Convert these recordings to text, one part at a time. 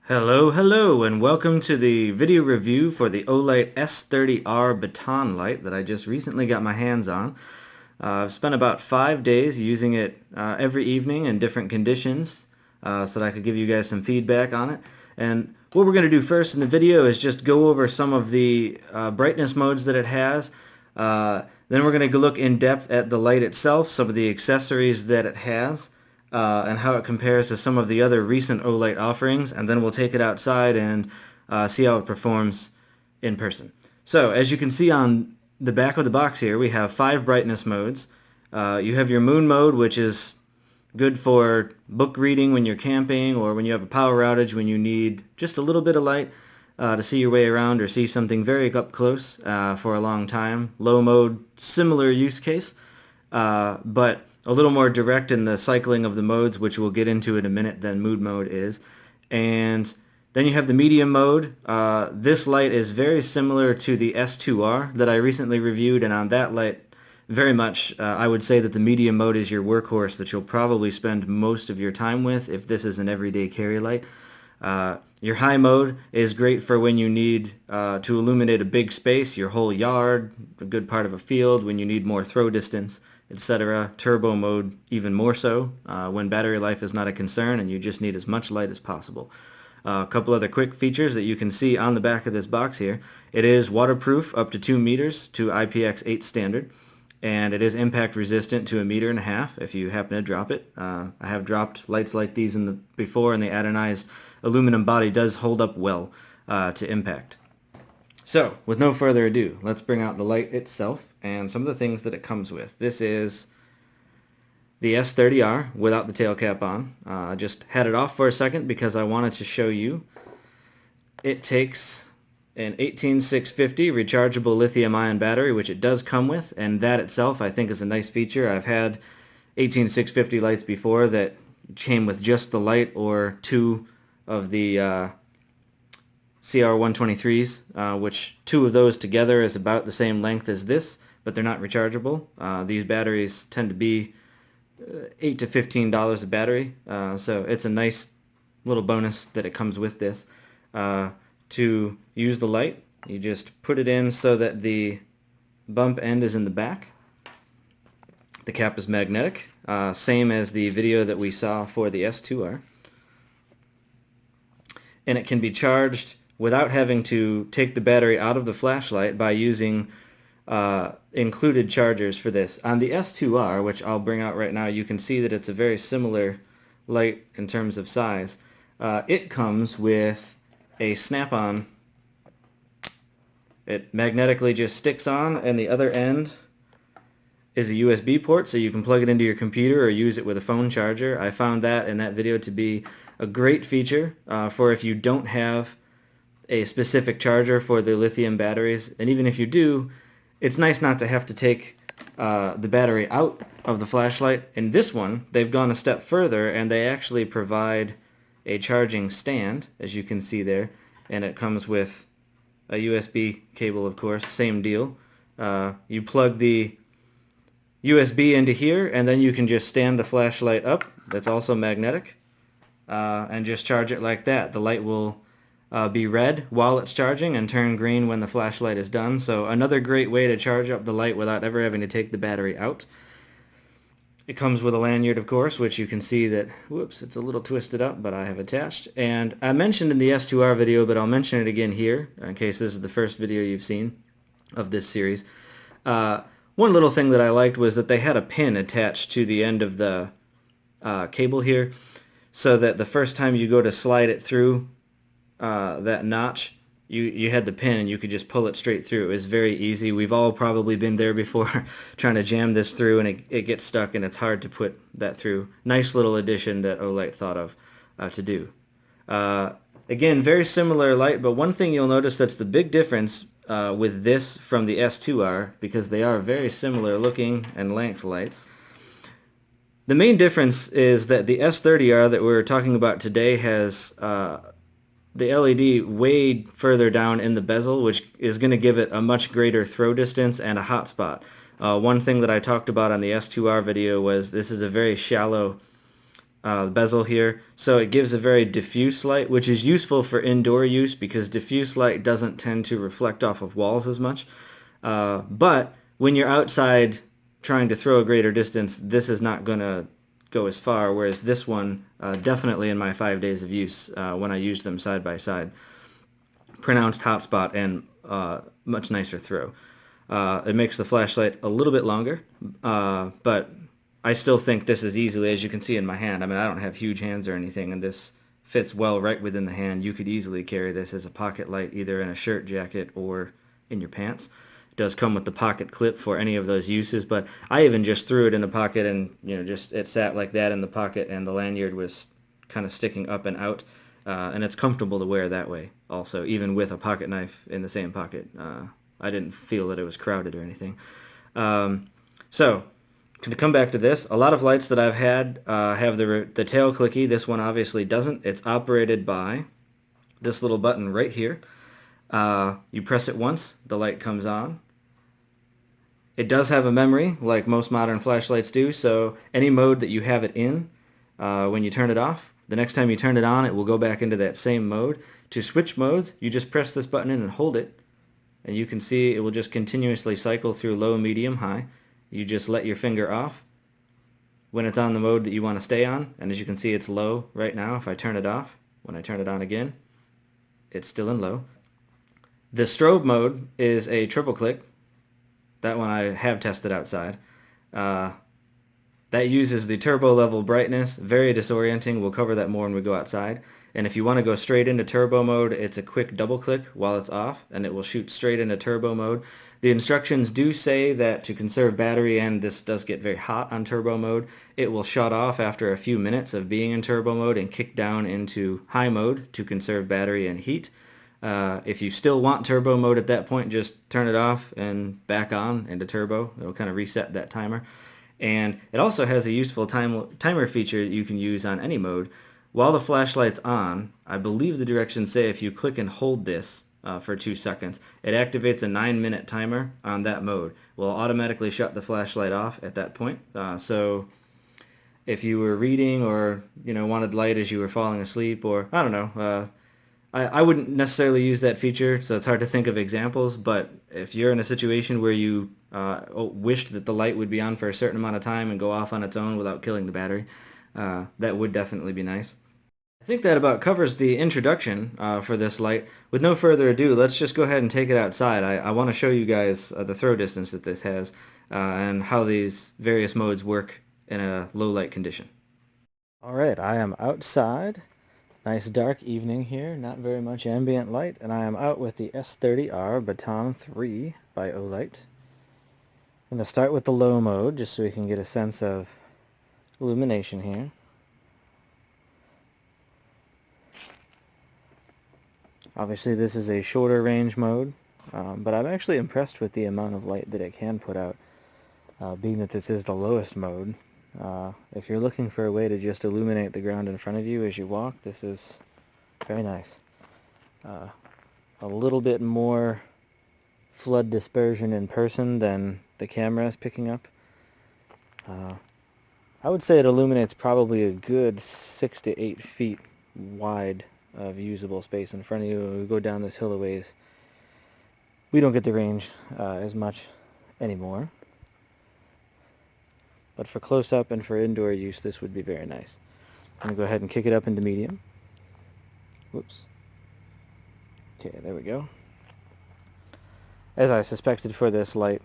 Hello, and welcome to the video review for the Olight S30R baton light that I just recently got my hands on. I've spent about 5 days using it every evening in different conditions so that I could give you guys some feedback on it. And what we're going to do first in the video is just go over some of the brightness modes that it has. Then we're going to look in depth at the light itself, some of the accessories that it has, and how it compares to some of the other recent Olight offerings, and then we'll take it outside and see how it performs in person. So as you can see on the back of the box here, we have 5 brightness modes. You have your moon mode, which is good for book reading when you're camping or when you have a power outage when you need just a little bit of light to see your way around or see something very up close for a long time. Low mode, similar use case, but a little more direct in the cycling of the modes, which we'll get into in a minute, than mood mode is. And then you have the medium mode. This light is very similar to the S2R that I recently reviewed, and on that light, very much I would say that the medium mode is your workhorse that you'll probably spend most of your time with if this is an everyday carry light. Your high mode is great for when you need to illuminate a big space, your whole yard, a good part of a field, when you need more throw distance, etc. Turbo mode even more so when battery life is not a concern and you just need as much light as possible. A couple other quick features that you can see on the back of this box here. It is waterproof up to 2 meters to IPX8 standard, and it is impact resistant to 1.5 meters if you happen to drop it. I have dropped lights like these before, and the anodized aluminum body does hold up well to impact. So, with no further ado, let's bring out the light itself and some of the things that it comes with. This is the S30R without the tail cap on. I just had it off for a second because I wanted to show you. It takes an 18650 rechargeable lithium-ion battery, which it does come with, and that itself I think is a nice feature. I've had 18650 lights before that came with just the light or two of the CR123s, which 2 of those together is about the same length as this, but they're not rechargeable. These batteries tend to be $8 to $15 a battery, so it's a nice little bonus that it comes with this. To use the light, you just put it in so that the bump end is in the back. The cap is magnetic, same as the video that we saw for the S2R. And it can be charged without having to take the battery out of the flashlight by using included chargers for this. On the S2R, which I'll bring out right now, you can see that it's a very similar light in terms of size. It comes with a snap-on. It magnetically just sticks on, and the other end is a USB port, so you can plug it into your computer or use it with a phone charger. I found that in that video to be a great feature for if you don't have a specific charger for the lithium batteries, and even if you do, it's nice not to have to take the battery out of the flashlight. In this one, they've gone a step further, and they actually provide a charging stand, as you can see there, and it comes with a USB cable, of course, same deal. You plug the USB into here, and then you can just stand the flashlight up, that's also magnetic, and just charge it like that. The light will be red while it's charging and turn green when the flashlight is done. So another great way to charge up the light without ever having to take the battery out. It comes with a lanyard, of course, which you can see that, whoops, it's a little twisted up, but I have attached. And I mentioned in the S2R video, but I'll mention it again here, in case this is the first video you've seen of this series. One little thing that I liked was that they had a pin attached to the end of the cable here, so that the first time you go to slide it through that notch, you had the pin and you could just pull it straight through. It was very easy. We've all probably been there before trying to jam this through, and it gets stuck and it's hard to put that through. Nice little addition that Olight thought of to do. Again, very similar light, but one thing you'll notice that's the big difference with this from the S2R, because they are very similar looking and length lights. The main difference is that the S30R that we're talking about today has the LED way further down in the bezel, which is going to give it a much greater throw distance and a hotspot. One thing that I talked about on the S2R video was this is a very shallow bezel here, so it gives a very diffuse light, which is useful for indoor use because diffuse light doesn't tend to reflect off of walls as much. But when you're outside trying to throw a greater distance, this is not going to go as far, whereas this one, definitely in my 5 days of use, when I used them side by side, pronounced hotspot and much nicer throw. It makes the flashlight a little bit longer, but I still think this is easily, as you can see in my hand, I mean, I don't have huge hands or anything, and this fits well right within the hand. You could easily carry this as a pocket light, either in a shirt, jacket, or in your pants. It does come with the pocket clip for any of those uses, but I even just threw it in the pocket and, just it sat like that in the pocket, and the lanyard was kind of sticking up and out, and it's comfortable to wear that way also, even with a pocket knife in the same pocket. I didn't feel that it was crowded or anything. So, to come back to this, a lot of lights that I've had have the tail clicky. This one obviously doesn't. It's operated by this little button right here. You press it once, the light comes on. It does have a memory, like most modern flashlights do, so any mode that you have it in, when you turn it off, the next time you turn it on, it will go back into that same mode. To switch modes, you just press this button in and hold it, and you can see it will just continuously cycle through low, medium, high. You just let your finger off when it's on the mode that you want to stay on, and as you can see, it's low right now. If I turn it off, when I turn it on again, it's still in low. The strobe mode is a triple click. That one I have tested outside. That uses the turbo level brightness, very disorienting. We'll cover that more when we go outside. And if you want to go straight into turbo mode, it's a quick double click while it's off, and it will shoot straight into turbo mode. The instructions do say that to conserve battery, and this does get very hot on turbo mode, it will shut off after a few minutes of being in turbo mode and kick down into high mode to conserve battery and heat. If you still want turbo mode at that point, just turn it off and back on into turbo. It'll kind of reset that timer. And it also has a useful timer feature that you can use on any mode. While the flashlight's on, I believe the directions say if you click and hold this for 2 seconds, it activates a 9-minute timer on that mode. Will automatically shut the flashlight off at that point. So if you were reading or wanted light as you were falling asleep, or I don't know, I wouldn't necessarily use that feature, so it's hard to think of examples, but if you're in a situation where you wished that the light would be on for a certain amount of time and go off on its own without killing the battery, that would definitely be nice. I think that about covers the introduction for this light. With no further ado, let's just go ahead and take it outside. I want to show you guys the throw distance that this has and how these various modes work in a low light condition. Alright, I am outside. Nice dark evening here, not very much ambient light, and I am out with the S30R Baton 3 by Olight. I'm going to start with the low mode just so we can get a sense of illumination here. Obviously this is a shorter range mode, but I'm actually impressed with the amount of light that it can put out, being that this is the lowest mode. If you're looking for a way to just illuminate the ground in front of you as you walk, this is very nice. A little bit more flood dispersion in person than the camera is picking up. I would say it illuminates probably a good 6 to 8 feet wide of usable space in front of you. When we go down this hill a ways, we don't get the range as much anymore. But for close-up and for indoor use, this would be very nice. I'm going to go ahead and kick it up into medium. Whoops. Okay, there we go. As I suspected for this light,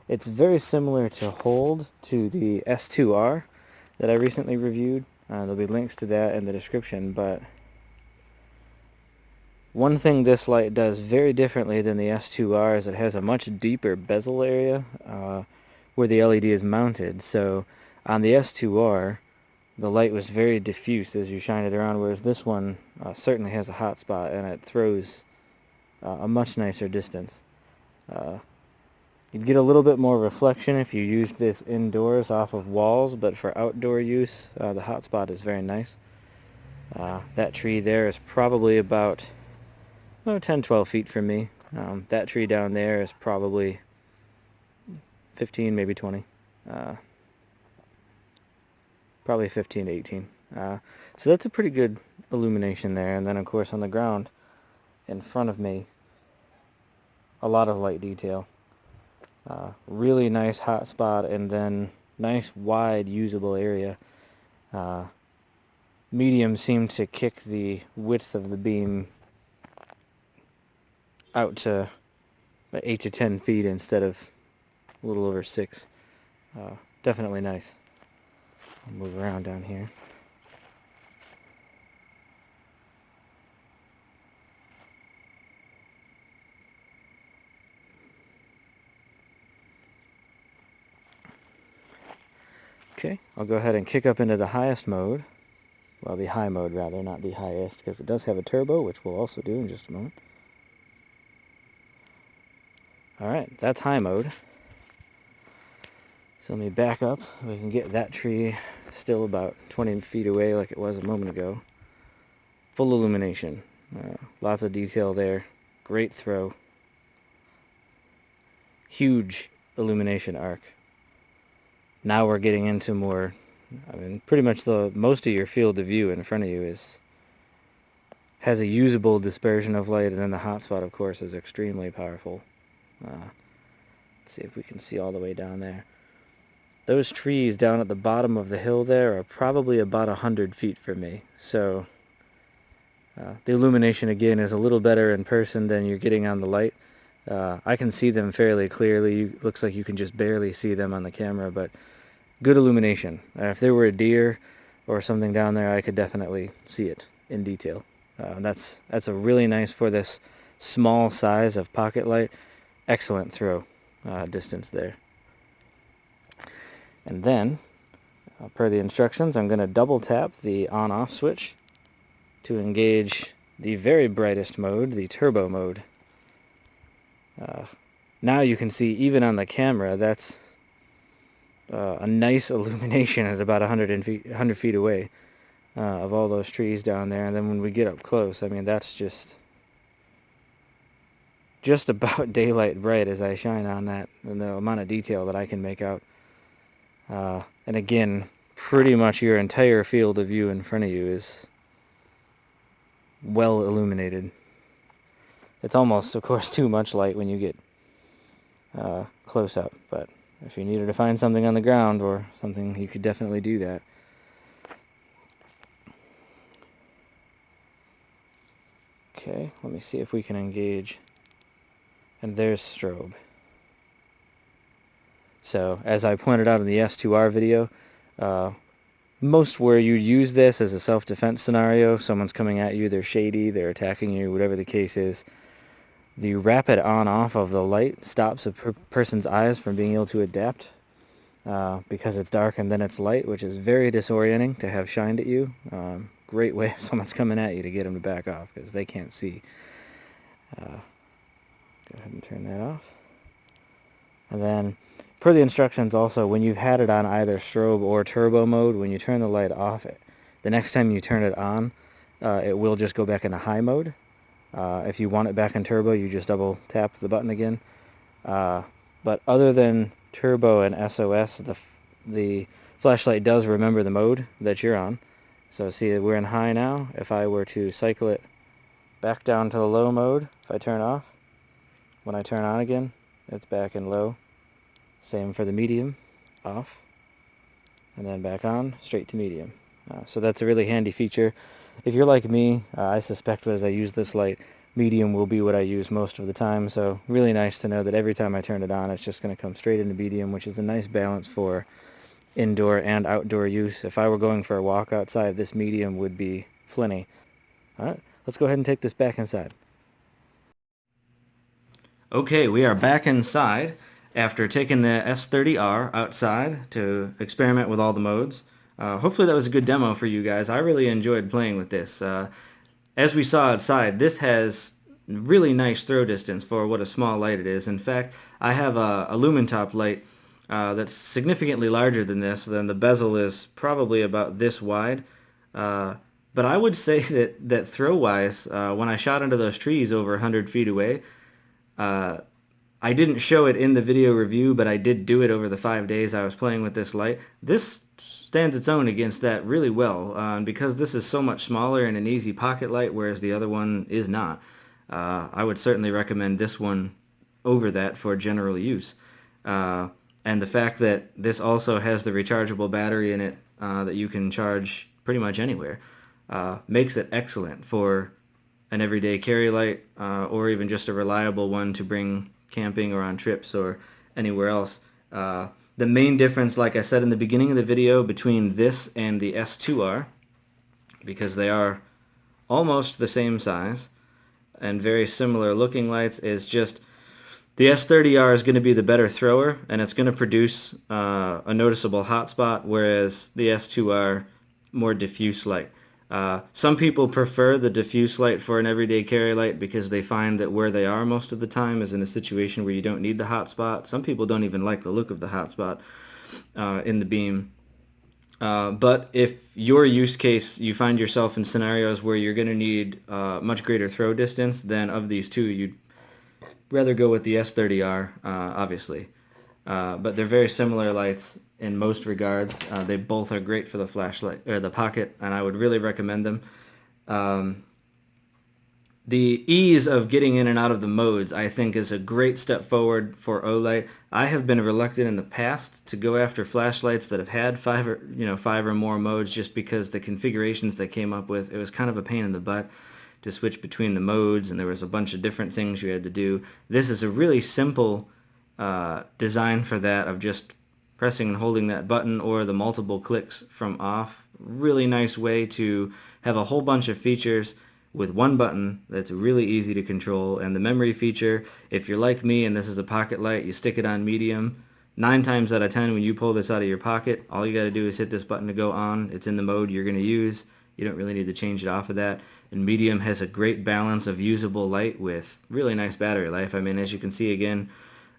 it's very similar to hold to the S2R that I recently reviewed. There'll be links to that in the description, but one thing this light does very differently than the S2R is it has a much deeper bezel area where the LED is mounted. So on the S2R, the light was very diffuse as you shine it around, whereas this one certainly has a hot spot and it throws a much nicer distance. You'd get a little bit more reflection if you used this indoors off of walls, but for outdoor use, the hot spot is very nice. That tree there is probably about 10-12 feet from me. That tree down there is probably 15, maybe 20. probably 15 to 18. So that's a pretty good illumination there. And then of course on the ground in front of me, a lot of light detail. Really nice hot spot, and then nice wide usable area. Medium seemed to kick the width of the beam out to 8 to 10 feet instead of a little over 6. Definitely nice. I'll move around down here. Okay, I'll go ahead and kick up into the highest mode. Well, the high mode rather, not the highest, because it does have a turbo, which we'll also do in just a moment. Alright, that's high mode. So let me back up. We can get that tree still about 20 feet away like it was a moment ago. Full illumination. Lots of detail there. Great throw. Huge illumination arc. Now we're getting into more, pretty much most of your field of view in front of you has a usable dispersion of light, and then the hotspot, of course, is extremely powerful. Let's see if we can see all the way down there. Those trees down at the bottom of the hill there are probably about 100 feet from me, so the illumination again is a little better in person than you're getting on the light. I can see them fairly clearly. Looks like you can just barely see them on the camera, but good illumination. If there were a deer or something down there, I could definitely see it in detail. That's a really nice, for this small size of pocket light, excellent throw distance there. And then, per the instructions, I'm going to double tap the on-off switch to engage the very brightest mode, the turbo mode. Now you can see, even on the camera, that's a nice illumination at about 100 feet away of all those trees down there. And then when we get up close, that's just about daylight bright as I shine on that, and the amount of detail that I can make out. And again, pretty much your entire field of view in front of you is well illuminated. It's almost, of course, too much light when you get close up, but if you needed to find something on the ground or something, you could definitely do that. Okay, let me see if we can engage. And there's strobe. So, as I pointed out in the S2R video, most where you use this as a self-defense scenario, someone's coming at you, they're shady, they're attacking you, whatever the case is, the rapid on-off of the light stops a person's eyes from being able to adapt because it's dark and then it's light, which is very disorienting to have shined at you. Great way if someone's coming at you to get them to back off because they can't see. Go ahead and turn that off. And then, per the instructions also, when you've had it on either strobe or turbo mode, when you turn the light off, the next time you turn it on, it will just go back into high mode. If you want it back in turbo, you just double tap the button again. But other than turbo and SOS, the flashlight does remember the mode that you're on. So see, we're in high now. If I were to cycle it back down to the low mode, if I turn off, when I turn on again, it's back in low. Same for the medium, off, and then back on, straight to medium. So that's a really handy feature. If you're like me, I suspect as I use this light, medium will be what I use most of the time, so really nice to know that every time I turn it on, it's just going to come straight into medium, which is a nice balance for indoor and outdoor use. If I were going for a walk outside, this medium would be plenty. Alright, let's go ahead and take this back inside. Okay, we are back inside after taking the S30R outside to experiment with all the modes. Hopefully that was a good demo for you guys. I really enjoyed playing with this. As we saw outside, this has really nice throw distance for what a small light it is. In fact, I have a Lumentop light that's significantly larger than this. Then the bezel is probably about this wide. But I would say that throw-wise, when I shot into those trees over 100 feet away, I didn't show it in the video review, but I did do it over the 5 days I was playing with this light. This stands its own against that really well. And because this is so much smaller and an easy pocket light, whereas the other one is not, I would certainly recommend this one over that for general use. And the fact that this also has the rechargeable battery in it that you can charge pretty much anywhere makes it excellent for an everyday carry light or even just a reliable one to bring camping or on trips or anywhere else. The main difference, like I said in the beginning of the video, between this and the S2R, because they are almost the same size and very similar looking lights, is just the S30R is going to be the better thrower, and it's going to produce a noticeable hotspot, whereas the S2R more diffuse light. Some people prefer the diffuse light for an everyday carry light because they find that where they are most of the time is in a situation where you don't need the hotspot. Some people don't even like the look of the hotspot in the beam. But if your use case, you find yourself in scenarios where you're going to need much greater throw distance, then of these two, you'd rather go with the S30R, obviously. But they're very similar lights in most regards. They both are great for the flashlight or the pocket, and I would really recommend them. The ease of getting in and out of the modes, I think, is a great step forward for Olight. I have been reluctant in the past to go after flashlights that have had five or more modes, just because the configurations they came up with, it was kind of a pain in the butt to switch between the modes, and there was a bunch of different things you had to do. This is a really simple design for that, of just pressing and holding that button or the multiple clicks from off. Really nice way to have a whole bunch of features with one button that's really easy to control. And the memory feature, if you're like me and this is a pocket light, you stick it on medium. 9 times out of 10 when you pull this out of your pocket, all you got to do is hit this button to go on. It's in the mode you're going to use. You don't really need to change it off of that. And medium has a great balance of usable light with really nice battery life. I mean, as you can see again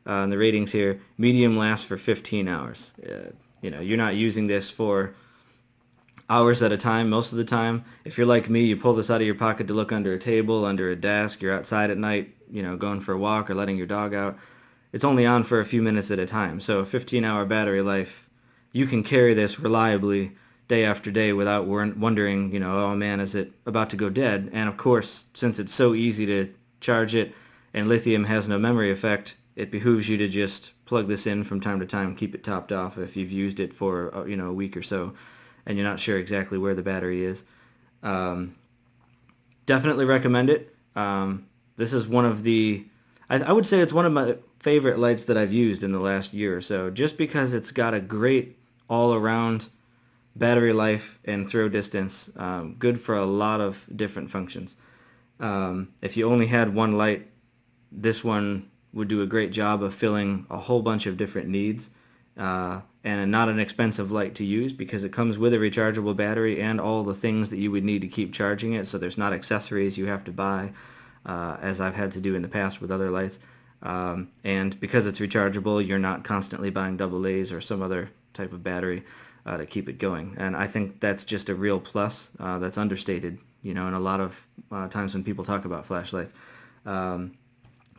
in the ratings here, medium lasts for 15 hours. You're not using this for hours at a time most of the time. If you're like me, you pull this out of your pocket to look under a table, under a desk, you're outside at night, going for a walk or letting your dog out. It's only on for a few minutes at a time. So a 15-hour battery life, you can carry this reliably day after day without wondering, oh man, is it about to go dead? And of course, since it's so easy to charge it and lithium has no memory effect, it behooves you to just plug this in from time to time, keep it topped off if you've used it for a week or so and you're not sure exactly where the battery is. Definitely recommend it. This is one of the, I would say it's one of my favorite lights that I've used in the last year or so, just because it's got a great all-around battery life and throw distance, good for a lot of different functions. If you only had one light, this one would do a great job of filling a whole bunch of different needs, and not an expensive light to use because it comes with a rechargeable battery and all the things that you would need to keep charging it, so there's not accessories you have to buy, as I've had to do in the past with other lights. And because it's rechargeable, you're not constantly buying AA's or some other type of battery to keep it going. And I think that's just a real plus that's understated, in a lot of times when people talk about flashlights.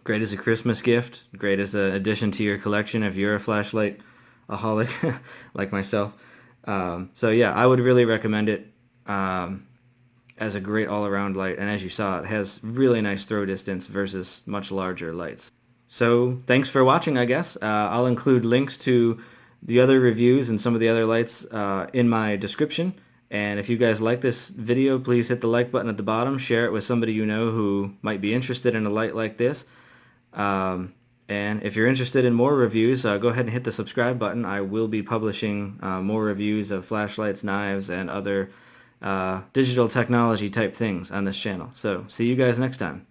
Great as a Christmas gift, great as an addition to your collection if you're a flashlight-aholic like myself. So yeah, I would really recommend it as a great all-around light. And as you saw, it has really nice throw distance versus much larger lights. So thanks for watching, I guess. I'll include links to the other reviews and some of the other lights in my description. And if you guys like this video, please hit the like button at the bottom. Share it with somebody you know who might be interested in a light like this. And if you're interested in more reviews, go ahead and hit the subscribe button. I will be publishing more reviews of flashlights, knives, and other digital technology type things on this channel. So see you guys next time.